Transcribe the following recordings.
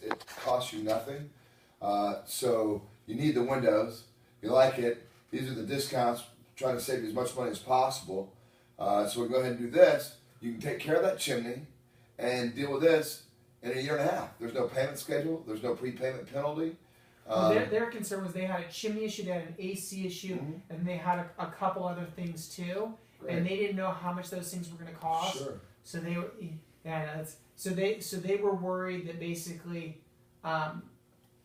it costs you nothing. So you need the windows. You like it. These are the discounts. Trying to save you as much money as possible. So we'll go ahead and do this. You can take care of that chimney and deal with this in a year and a half. There's no payment schedule. There's no prepayment penalty. Their concern was they had a chimney issue, they had an AC issue, and they had a couple other things too. Right. And they didn't know how much those things were going to cost. Sure. So they were, so they were worried that basically,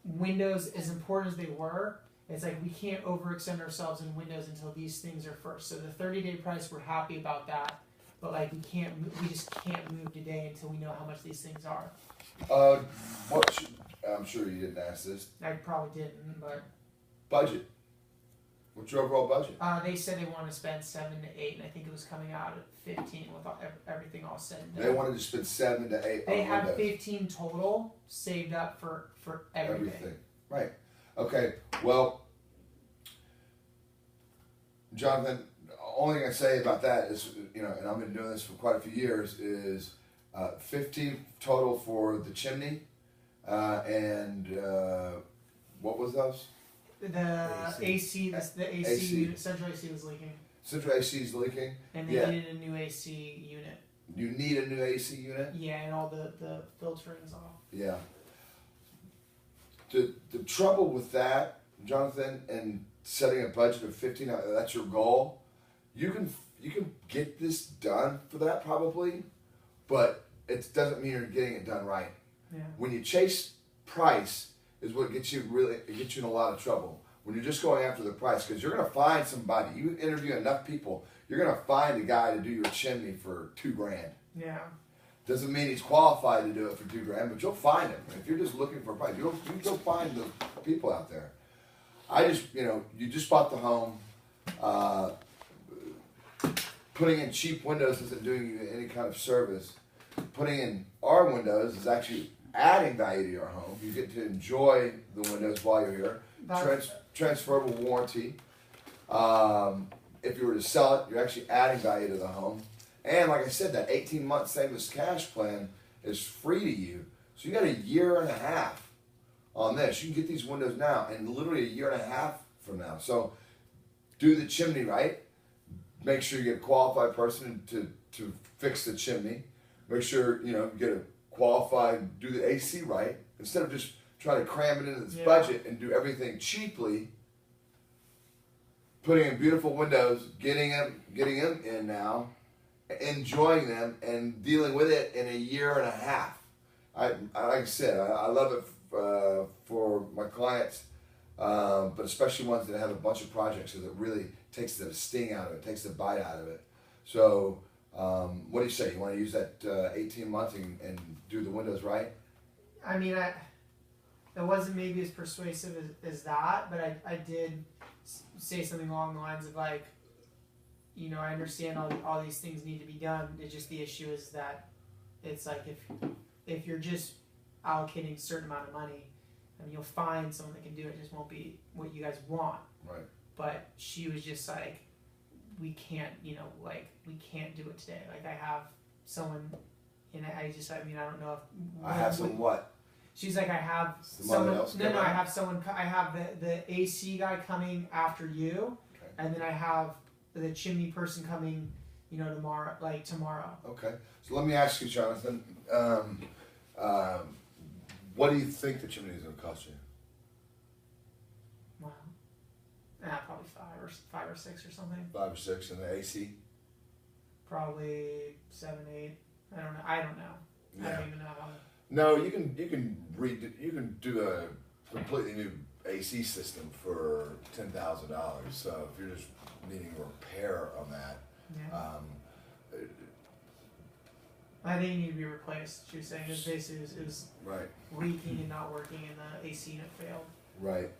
Windows, as important as they were, it's like we can't overextend ourselves in Windows until these things are first. So the 30-day price, we're happy about that, but like we just can't move today until we know how much these things are. I'm sure you didn't ask this. I probably didn't, but budget. What's your overall budget? They said they wanted to spend 7 to 8, and I think it was coming out at 15 with everything all said and done. They wanted to spend 7 to 8. They had 15 total saved up for everything. Right. Okay. Well, Jonathan, the only thing I say about that is, and I've been doing this for quite a few years, is 15 total for the chimney, and what was those? The AC, the AC unit, central AC was leaking. Central AC is leaking. And they needed a new AC unit. You need a new AC unit? Yeah, and all the filtering's off. Yeah. The trouble with that, Jonathan, and setting a budget of 15, that's your goal. You can get this done for that probably, but it doesn't mean you're getting it done right. Yeah. When you chase price is what gets you in a lot of trouble. When you're just going after the price, because you're going to find somebody. You interview enough people, you're going to find a guy to do your chimney for $2,000. Yeah. Doesn't mean he's qualified to do it for $2,000, but you'll find him. If you're just looking for a price, you'll find the people out there. You just bought the home. Putting in cheap windows isn't doing you any kind of service. Putting in our windows is actually adding value to your home. You get to enjoy the windows while you're here. Transferable warranty. If you were to sell it, you're actually adding value to the home. And like I said, that 18-month same as cash plan is free to you. So you got a year and a half on this. You can get these windows now and literally a year and a half from now. So do the chimney right. Make sure you get a qualified person to fix the chimney. Make sure, get a qualified, do the AC right. Instead of just trying to cram it into this budget and do everything cheaply, putting in beautiful windows, getting them in now, enjoying them, and dealing with it in a year and a half. Like I said, I love it for my clients, but especially ones that have a bunch of projects, because it really takes the sting out of it, takes the bite out of it. So, what do you say? You want to use that 18 months and do the windows right? I mean, it wasn't maybe as persuasive as that, but I did say something along the lines of like, I understand all these things need to be done. It's just the issue is that it's like if you're just allocating a certain amount of money, I mean, you'll find someone that can do it. It just won't be what you guys want. Right. But she was just like, we can't, we can't do it today. Like I have someone, and I don't know if I have someone what? She's like, I have someone else. No, I have someone. I have the AC guy coming after you, okay. And then I have the chimney person coming, tomorrow. Okay. So let me ask you, Jonathan. What do you think the chimney is going to cost you? Wow. Probably five or six or something. 5 or 6, and the AC? Probably 7, 8. I don't know. Yeah. I don't even know how. No, you can do a completely new AC system for $10,000. So if you're just needing a repair on that, I think it needed to be replaced. She was saying it was right. leaking and not working, and the AC unit failed. Right.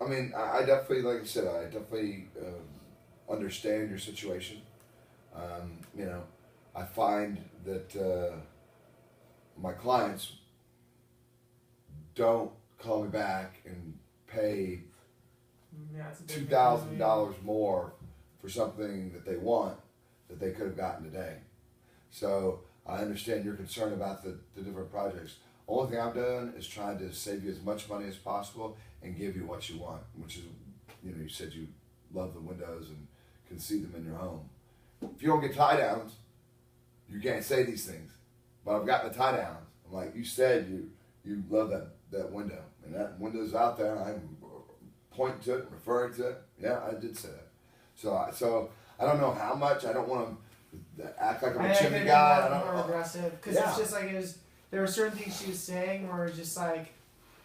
I mean, I definitely, like I said, I definitely understand your situation. I find that my clients don't call me back and pay $2,000 more for something that they want that they could have gotten today. So I understand your concern about the different projects. Only thing I'm doing is trying to save you as much money as possible and give you what you want, which is, you said you love the windows and can see them in your home. If you don't get tie downs, you can't say these things. But I've got the tie downs. I'm like, you said you love that window. And that window's out there, and I'm pointing to it, referring to it. Yeah, I did say that. So I don't know how much. I don't want to act like I'm a chimney guy. I don't more aggressive because it's just like there were certain things she was saying where it's just like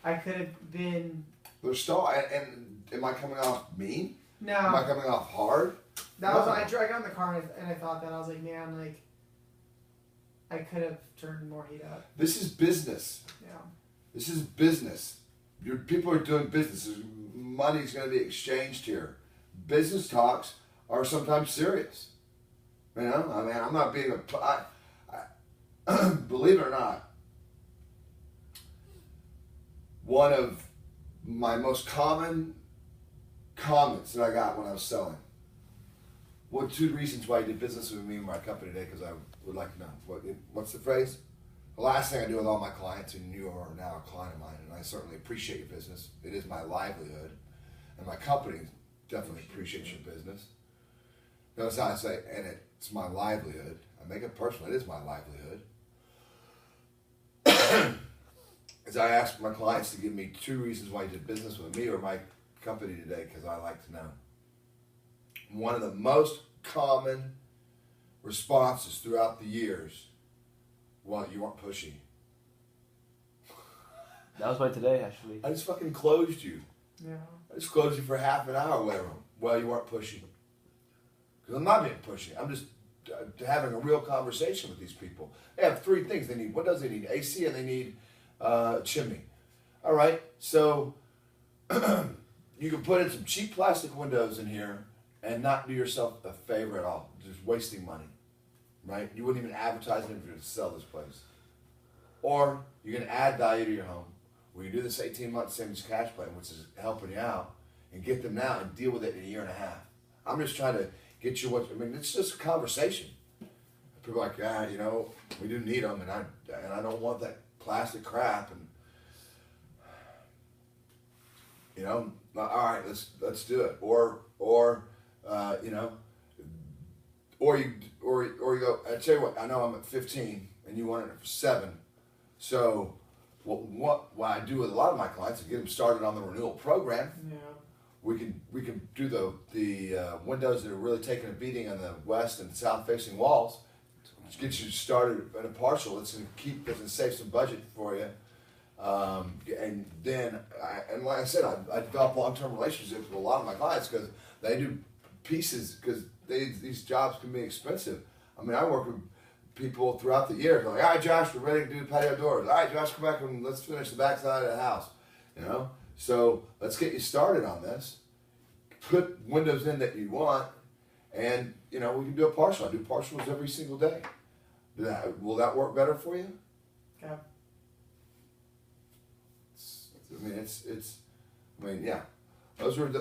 I could have been. There's still and am I coming off mean? No. Am I coming off hard? That was I got in the car and I thought that I was like, man, like I could have turned more heat up. This is business. Yeah. This is business. People are doing business. Money's going to be exchanged here. Business talks are sometimes serious. I mean, I'm not being believe it or not, one of my most common comments that I got when I was selling. What 2 reasons why you did business with me and my company today? Because I would like to know. What's the phrase? The last thing I do with all my clients, and you are now a client of mine, and I certainly appreciate your business. It is my livelihood, and my company definitely appreciates your business. Notice how I say, and it's my livelihood. I make it personal. It is my livelihood. As I ask my clients to give me 2 reasons why you did business with me or my company today, because I like to know. One of the most common responses throughout the years, well, you weren't pushy. That was by today, actually. I just fucking closed you. Yeah. I just closed you for half an hour or whatever. Well, you weren't pushy. Because I'm not being pushy. I'm just having a real conversation with these people. They have 3 things they need. What does they need? AC and they need chimney. All right, so you can put in some cheap plastic windows in here and not do yourself a favor at all. Just wasting money, right? You wouldn't even advertise it if you were to sell this place. Or you can add value to your home. We can do this 18-month savings cash plan, which is helping you out, and get them now and deal with it in a year and a half. I'm just trying to get you it's just a conversation. People are like, we do need them, and I don't want that plastic crap, and all right, let's do it. Or you go. I tell you what, I know I'm at 15, and you want it for 7. So, what I do with a lot of my clients is get them started on the renewal program. Yeah. We can do the windows that are really taking a beating on the west and south facing walls. Get you started at a partial. It's gonna save some budget for you. And then, like I said, I develop long-term relationships with a lot of my clients because they do pieces because these jobs can be expensive. I mean, I work with people throughout the year. They're like, all right, Josh, we're ready to do patio doors. All right, Josh, come back and let's finish the back side of the house. So let's get you started on this. Put windows in that you want, and we can do a partial. I do partials every single day. Will that work better for you? Yeah. Yeah. Those were the